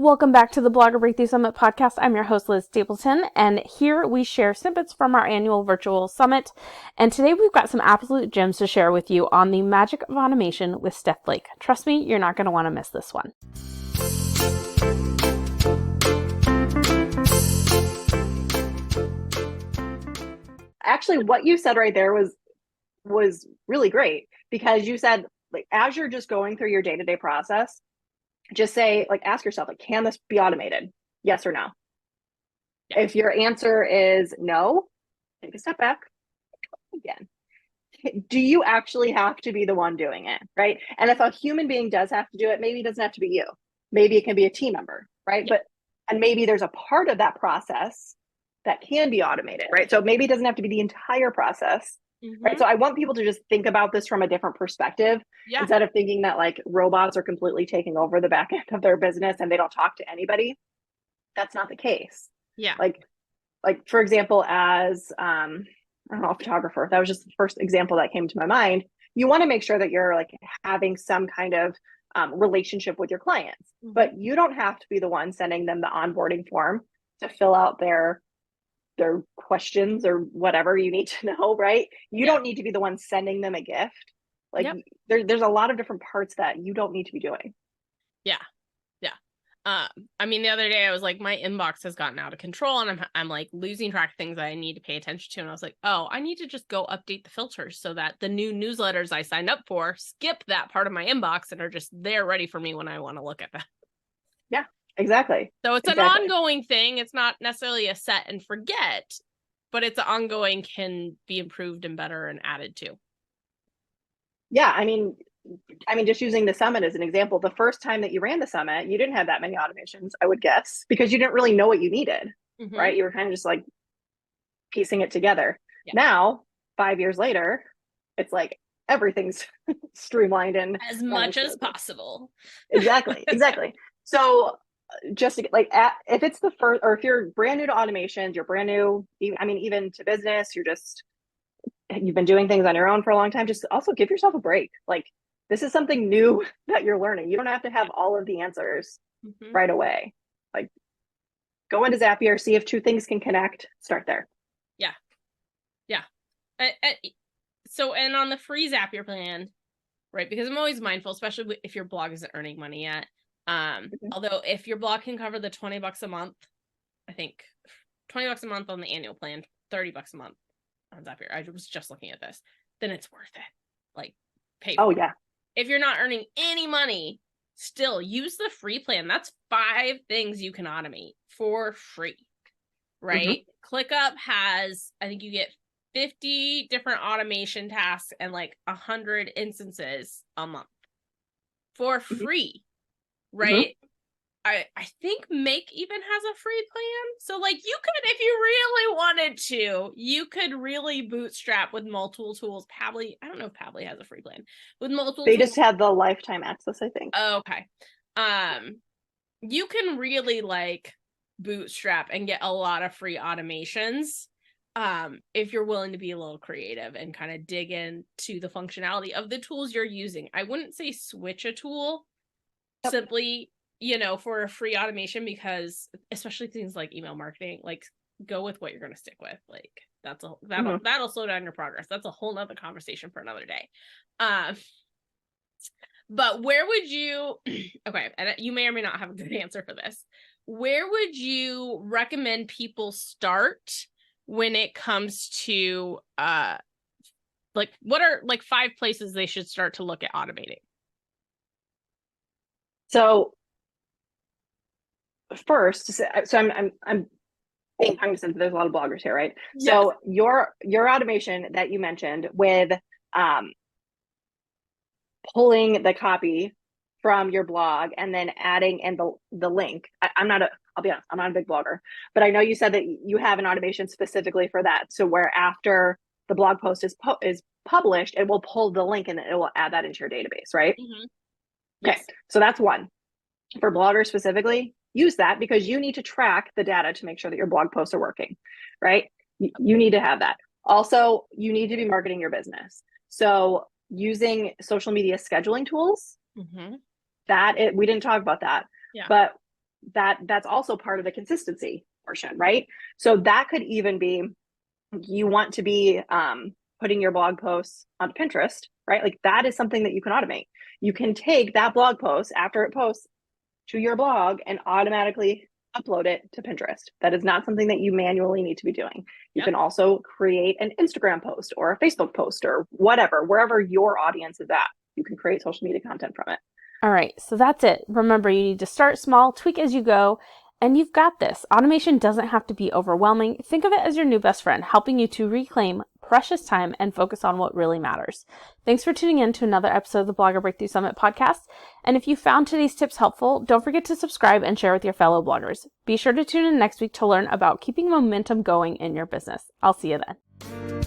Welcome back to the Blogger Breakthrough Summit podcast. I'm your host, Liz Stapleton, and here we share snippets from our annual virtual summit. And today we've got some absolute gems to share with you on the magic of automation with Steph Blake. Trust me, you're not going to want to miss this one. Actually, what you said right there was really great, because you said, like, as you're just going through your day-to-day process, just say, like, ask yourself, like, can this be automated? Yes or no? Yeah. If your answer is no, take a step back again. Do you actually have to be the one doing it, right? And if a human being does have to do it, maybe it doesn't have to be you. Maybe it can be a team member, right? Yeah. And maybe there's a part of that process that can be automated, right? So maybe it doesn't have to be the entire process, right? So I want people to just think about this from a different perspective, instead of thinking that like robots are completely taking over the back end of their business and they don't talk to anybody. That's not the case. Yeah. Like for example, as I don't know, a photographer, that was just the first example that came to my mind. You want to make sure that you're like having some kind of relationship with your clients, but you don't have to be the one sending them the onboarding form to fill out their questions or whatever you need to know, right? You don't need to be the one sending them a gift. Like there's a lot of different parts that you don't need to be doing. Yeah. I mean, the other day I was like, my inbox has gotten out of control and I'm like losing track of things that I need to pay attention to. And I was like, oh, I need to just go update the filters so that the new newsletters I signed up for skip that part of my inbox and are just there ready for me when I want to look at them. Yeah. Exactly. So it's an ongoing thing. It's not necessarily a set and forget, but it's an ongoing, can be improved and better and added to. Yeah. I mean, just using the summit as an example, the first time that you ran the summit, you didn't have that many automations, I would guess, because you didn't really know what you needed, right? You were kind of just like piecing it together. Yeah. Now, 5 years later, it's like everything's streamlined and as much as possible. Exactly. So just like if it's the first, or if you're brand new to automations, you're brand new, even to business, you've been doing things on your own for a long time, just also give yourself a break. Like, this is something new that you're learning. You don't have to have all of the answers right away. Like, go into Zapier, see if two things can connect, start there. Yeah. So, and on the free Zapier plan, right? Because I'm always mindful, especially if your blog isn't earning money yet. Although if your blog can cover the $20 a month, I think $20 a month on the annual plan, $30 a month on Zapier, I was just looking at this, then it's worth it. Like, pay for it. Yeah. If you're not earning any money, still use the free plan. That's 5 things you can automate for free, right? ClickUp has, I think you get 50 different automation tasks and like 100 instances a month for free, right? I think Make even has a free plan. So like, you could, if you really wanted to, you could really bootstrap with multiple tools. Pabbly, I don't know if Pabbly has a free plan. With multiple They tools. just have the lifetime access, I think. Okay. You can really like bootstrap and get a lot of free automations if you're willing to be a little creative and kind of dig into the functionality of the tools you're using. I wouldn't say switch a tool simply, for a free automation, because especially things like email marketing, like, go with what you're going to stick with. Like, that'll slow down your progress. That's a whole nother conversation for another day. But where would you, okay, and you may or may not have a good answer for this. Where would you recommend people start when it comes to, like, what are like 5 places they should start to look at automating? So first, so I'm being cognizant that there's a lot of bloggers here, right? Yes. So your automation that you mentioned with pulling the copy from your blog and then adding in the link. I'll be honest, I'm not a big blogger, but I know you said that you have an automation specifically for that. So where after the blog post is published, it will pull the link and it will add that into your database, right? Okay, yes. So that's one. For bloggers specifically, use that because you need to track the data to make sure that your blog posts are working, right? You need to have that. Also, you need to be marketing your business. So using social media scheduling tools, we didn't talk about that, but that's also part of the consistency portion, right? So that could even be, you want to be putting your blog posts on Pinterest, right? Like that is something that you can automate. You can take that blog post after it posts to your blog and automatically upload it to Pinterest. That is not something that you manually need to be doing. You can also create an Instagram post or a Facebook post or whatever, wherever your audience is at. You can create social media content from it. All right, so that's it. Remember, you need to start small, tweak as you go, and you've got this. Automation doesn't have to be overwhelming. Think of it as your new best friend, helping you to reclaim precious time and focus on what really matters. Thanks for tuning in to another episode of the Blogger Breakthrough Summit podcast. And if you found today's tips helpful, don't forget to subscribe and share with your fellow bloggers. Be sure to tune in next week to learn about keeping momentum going in your business. I'll see you then.